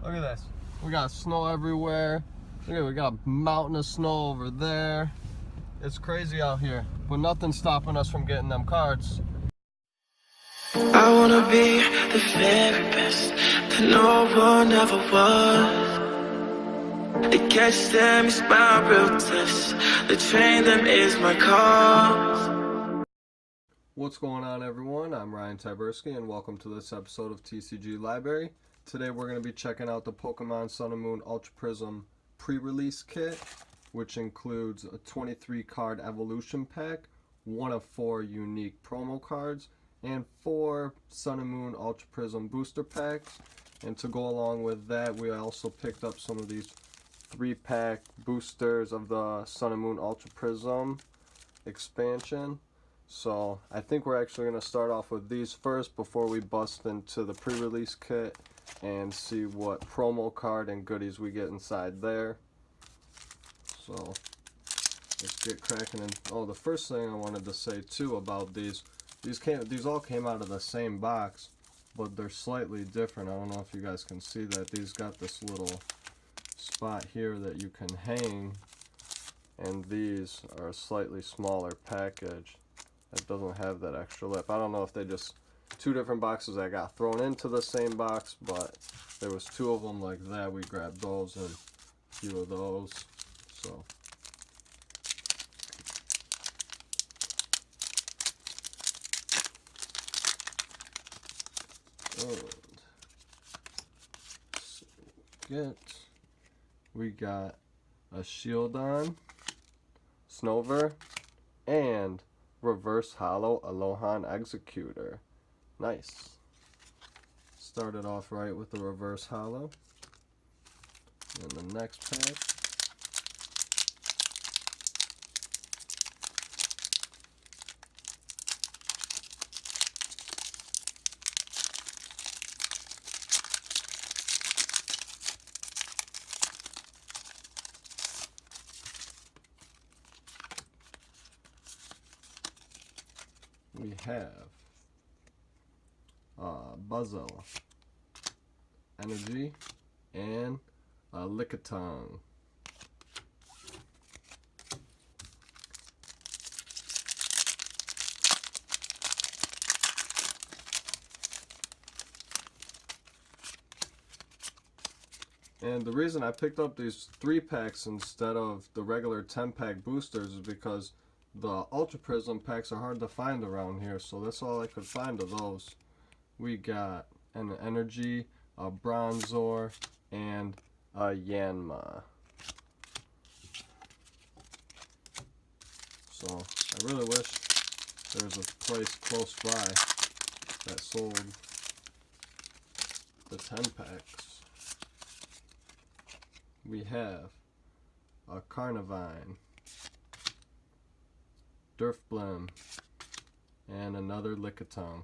Look at this. We got snow everywhere. Look at, we got a mountain of snow over there. It's crazy out here, but nothing's stopping us from getting them cards. I wanna be the very best that no one ever was. To catch them is my real test. To train them is my cause. What's going on, everyone? I'm Ryan Tyburski, and welcome to this episode of TCG Library. Today we're going to be checking out the Pokemon Sun and Moon Ultra Prism Prerelease Kit, which includes a 23 card evolution pack, 1 of 4 unique promo cards, and 4 Sun and Moon Ultra Prism Booster Packs. And to go along with that, we also picked up some of these 3-pack boosters of the Sun and Moon Ultra Prism expansion. So I think we're actually going to start off with these first before we bust into the pre-release kit and see what promo card and goodies we get inside there. So let's get cracking. And oh, the first thing I wanted to say too about these all came out of the same box, but they're slightly different. I don't know if you guys can see that. These got this little spot here that you can hang, and these are a slightly smaller package that doesn't have that extra lip. I don't know if they just two different boxes that got thrown into the same box, but there was 2 of them like that. We grabbed those and a few of those. So we got a Shieldon, Snover, and Reverse Hollow Alohan Executor. Nice. Started off right with the Reverse Hollow. And the next pack, we have Buzzle, Energy, and Lickitung. And the reason I picked up these 3-packs instead of the regular 10-pack boosters is because the Ultra Prism packs are hard to find around here, so that's all I could find of those. We got an Energy, a Bronzor, and a Yanma. So I really wish there was a place close by that sold the 10 packs. We have a Carnivine, Durfblim, and another Lickitung.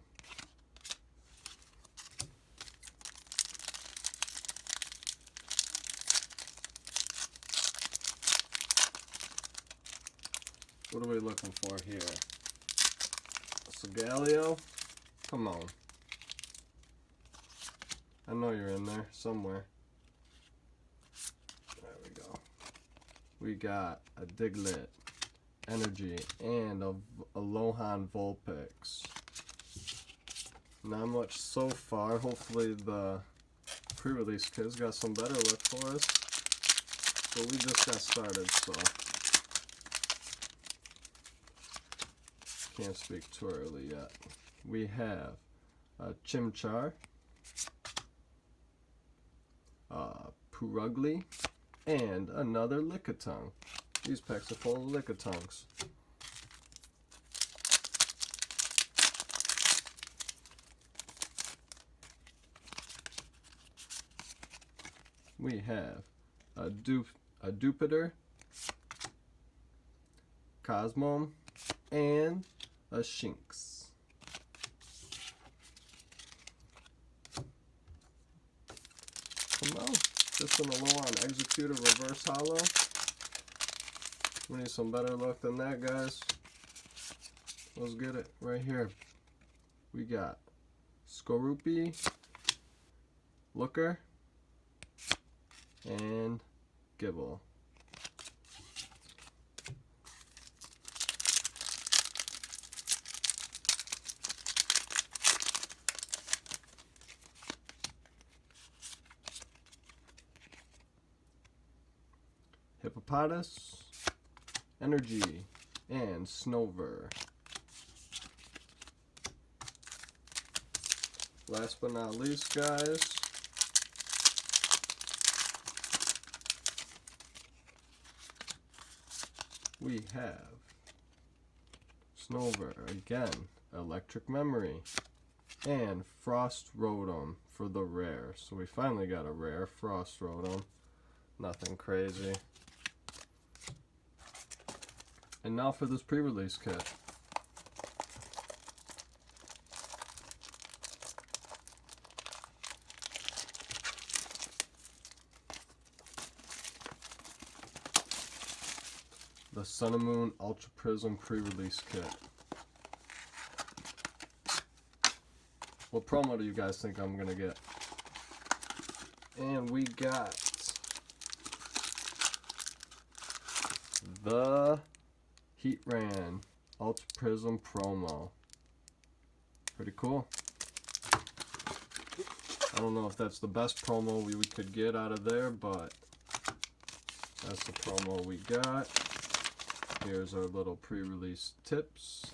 What are we looking for here? Solgaleo? Come on. I know you're in there somewhere. There we go. We got a Diglett, Energy, and a Alohan Vulpix. Not much so far. Hopefully the pre-release kit's got some better luck for us. But we just got started, so can't speak too early yet. We have a Chimchar, Purugly, and another Lickitung. These packs are full of Lickitungs. We have a Dupiter, Cosmome, and a Shinx. Come on, just an Alolan Executor Reverse Hollow. We need some better luck than that, guys. Let's get it right here. We got Skorupi, Looker, and Gibble. Hippopotas, Energy, and Snover. Last but not least, guys, we have Snover again, Electric Memory, and Frost Rotom for the rare. So we finally got a rare Frost Rotom. Nothing crazy. And now for this pre-release kit. The Sun and Moon Ultra Prism Prerelease Kit. What promo do you guys think I'm gonna get? And we got the Heatran Ultra Prism promo. Pretty cool. I don't know if that's the best promo we could get out of there, but that's the promo we got. Here's our little pre-release tips.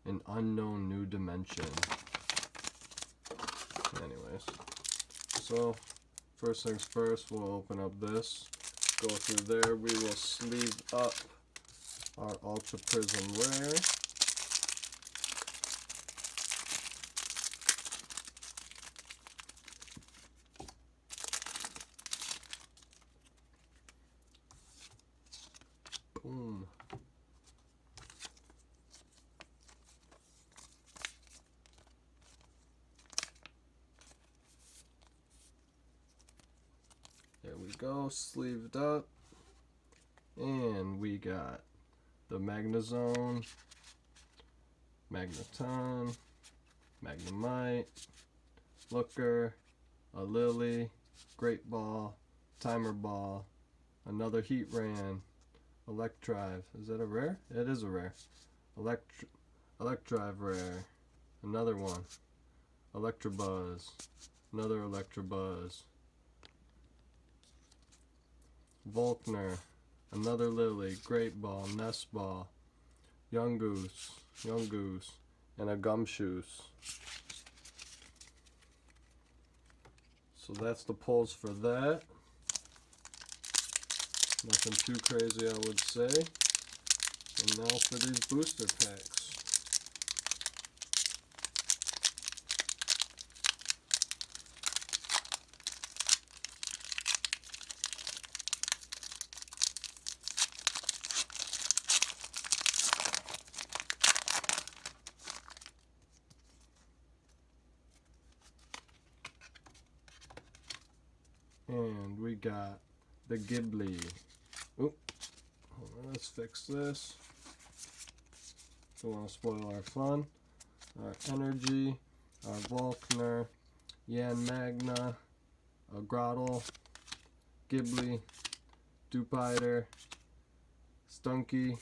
An unknown new dimension. Anyways, so first things first, we'll open up this. Go through there. We will sleeve up our Ultra Prism Rare. Boom. There we go, sleeved up. And we got the Magnezone, Magneton, Magnemite, Looker, a Lily, Great Ball, Timer Ball, another Heatran, Electrive. Is that a rare? It is a rare. Electrive rare. Another one. Electabuzz. Another Electabuzz. Volkner. Another Lily. Great Ball. Nest Ball. Young Goose. And a Gumshoos. So that's the pulls for that. Nothing too crazy, I would say. And now for these booster packs. And we got the Ghibli. Oop. Hold on, let's fix this. Don't want to spoil our fun. Our Energy, our Volkner, Yanmagna, a Grottle, Ghibli, Dupiter, Stunky,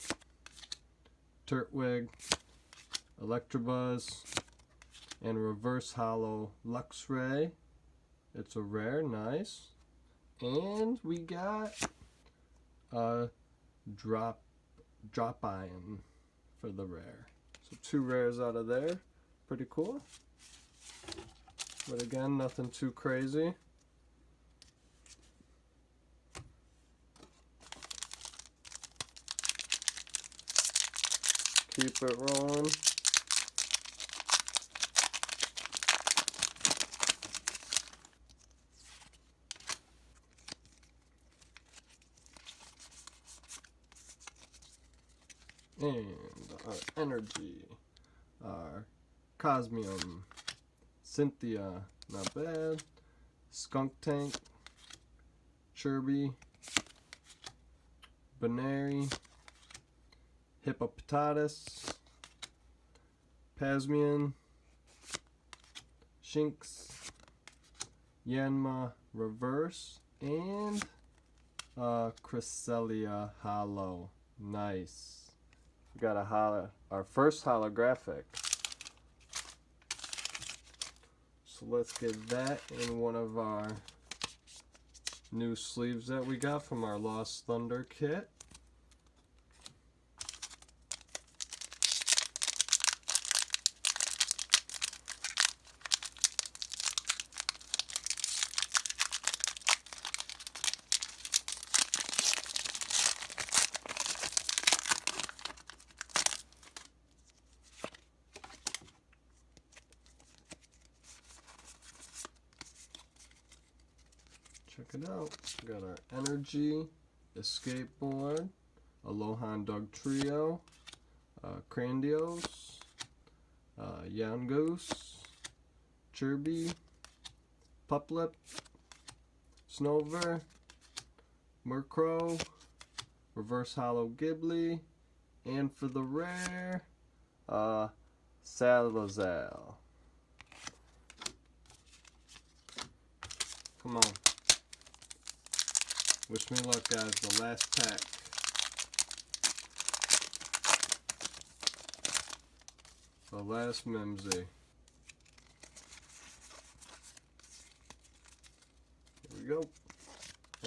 Turtwig, Electabuzz, and Reverse Hollow Luxray. It's a rare, nice. And we got a drop iron for the rare. So 2 rares out of there. Pretty cool. But again, nothing too crazy. Keep it rolling. And our Energy, our Cosmium, Cynthia, not bad, Skunk Tank, Chirby, Banary, Hippopotamus, Pasmian, Shinx, Yanma Reverse, and Cresselia Hollow. Nice. We got our first holographic. So let's get that in one of our new sleeves that we got from our Lost Thunder kit. Check it out. We got our Energy, Escape Board, Alohan Dug Trio, Crandios, Yangoose, Chirby, Puplip, Snover, Murkrow, Reverse Hollow Ghibli, and for the rare, Salazar. Come on. Wish me luck, guys. The last pack. The last Mimsy. Here we go.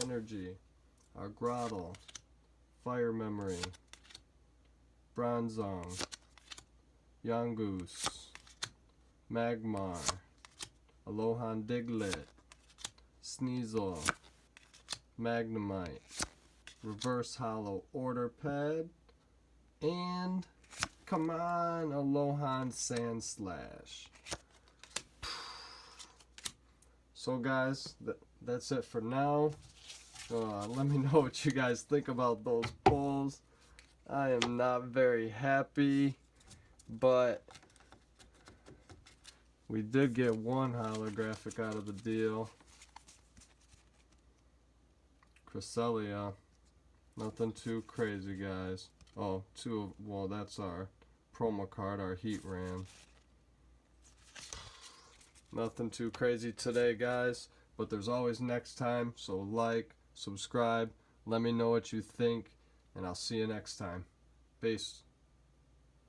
Energy. Our Grottle. Fire Memory. Bronzong. Yangoose. Magmar. Alohan Diglett. Sneasel. Magnemite, Reverse Hollow Order Pad, and come on, Alohan Sandslash. So guys, that's it for now. Let me know what you guys think about those pulls. I am not very happy, but we did get one holographic out of the deal. Cresselia, nothing too crazy, guys. Oh, well, that's our promo card, our Heatran. Nothing too crazy today, guys, but there's always next time, so like, subscribe, let me know what you think, and I'll see you next time. Peace.